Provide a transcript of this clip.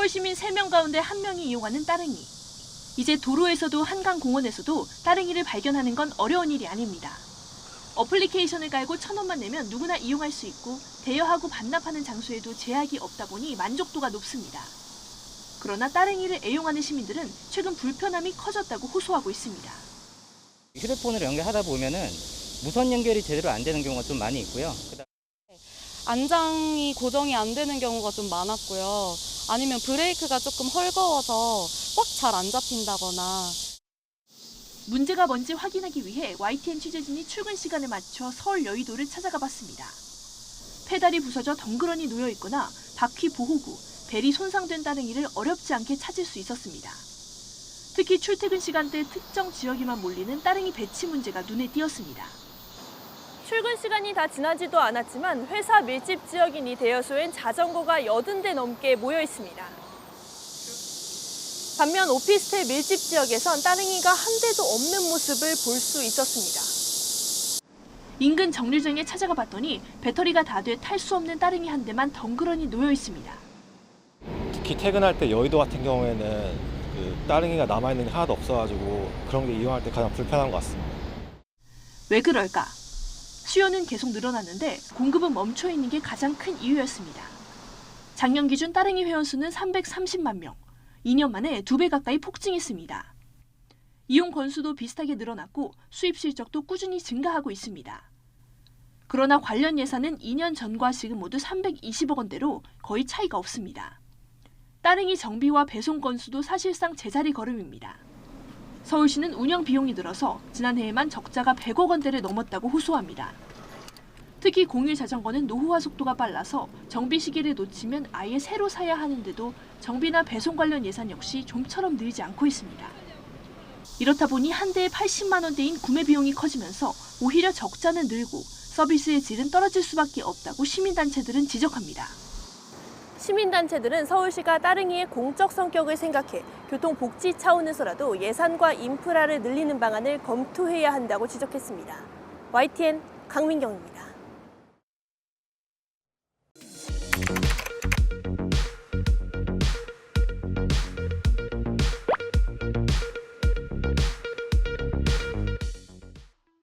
서울시민 3명 가운데 1명이 이용하는 따릉이. 이제 도로에서도 한강공원에서도 따릉이를 발견하는 건 어려운 일이 아닙니다. 어플리케이션을 깔고 1,000원만 내면 누구나 이용할 수 있고 대여하고 반납하는 장소에도 제약이 없다 보니 만족도가 높습니다. 그러나 따릉이를 애용하는 시민들은 최근 불편함이 커졌다고 호소하고 있습니다. 휴대폰으로 연결하다 보면은 무선 연결이 제대로 안 되는 경우가 좀 많이 있고요. 안장이 고정이 안 되는 경우가 좀 많았고요. 아니면 브레이크가 조금 헐거워서 꽉 잘 안 잡힌다거나. 문제가 뭔지 확인하기 위해 YTN 취재진이 출근 시간에 맞춰 서울 여의도를 찾아가 봤습니다. 페달이 부서져 덩그러니 놓여 있거나 바퀴 보호구, 벨이 손상된 따릉이를 어렵지 않게 찾을 수 있었습니다. 특히 출퇴근 시간대 특정 지역에만 몰리는 따릉이 배치 문제가 눈에 띄었습니다. 출근 시간이 다 지나지도 않았지만 회사 밀집 지역이니 대여소엔 자전거가 80대 넘게 모여 있습니다. 반면 오피스텔 밀집 지역에선 따릉이가 한 대도 없는 모습을 볼 수 있었습니다. 인근 정류장에 찾아가 봤더니 배터리가 다 돼 탈 수 없는 따릉이 한 대만 덩그러니 놓여 있습니다. 특히 퇴근할 때 여의도 같은 경우에는 따릉이가 남아있는 게 하나도 없어가지고 그런 게 이용할 때 가장 불편한 것 같습니다. 왜 그럴까? 수요는 계속 늘어났는데 공급은 멈춰 있는 게 가장 큰 이유였습니다. 작년 기준 따릉이 회원수는 330만 명, 2년 만에 2배 가까이 폭증했습니다. 이용 건수도 비슷하게 늘어났고 수입 실적도 꾸준히 증가하고 있습니다. 그러나 관련 예산은 2년 전과 지금 모두 320억 원대로 거의 차이가 없습니다. 따릉이 정비와 배송 건수도 사실상 제자리 걸음입니다. 서울시는 운영 비용이 들어서 지난해에만 적자가 100억 원대를 넘었다고 호소합니다. 특히 공유 자전거는 노후화 속도가 빨라서 정비 시기를 놓치면 아예 새로 사야 하는데도 정비나 배송 관련 예산 역시 좀처럼 늘지 않고 있습니다. 이렇다 보니 한 대에 80만 원대인 구매 비용이 커지면서 오히려 적자는 늘고 서비스의 질은 떨어질 수밖에 없다고 시민단체들은 지적합니다. 시민단체들은 서울시가 따릉이의 공적 성격을 생각해 교통복지 차원에서라도 예산과 인프라를 늘리는 방안을 검토해야 한다고 지적했습니다. YTN 강민경입니다.